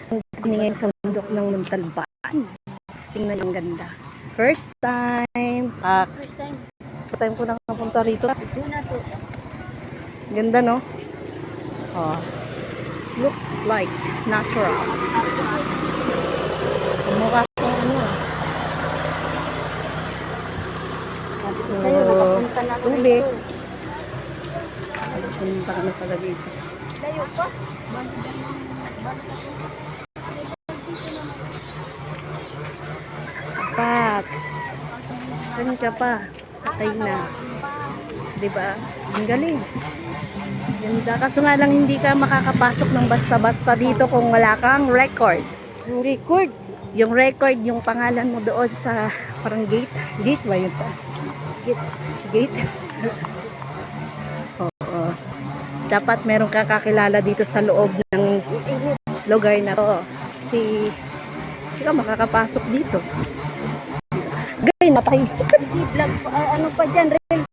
kami ngayon sa bundok ng Montalban. Tingnan ang ganda. First time. First time ko nakapunta rito. Ganda, no? Oh. It looks like natural. Mukha kong ano. Sa'yo, nakapunta na ako Tubig. dito. Punta ka na pala dito. Layo pa? Pat. Saan ka pa? Sakay na. Diba? Ang galing. Ganda. Kaso nga lang hindi ka makakapasok ng basta-basta dito kung wala kang record. Yung record. Yung record, yung pangalan mo doon sa parang gate. Gate ba yun? Gate? Oo. Dapat meron ka kakilala dito sa loob ng lugar na to. Hindi ka makakapasok dito. Gay na tayo. Hindi vlog pa, ano pa dyan, reels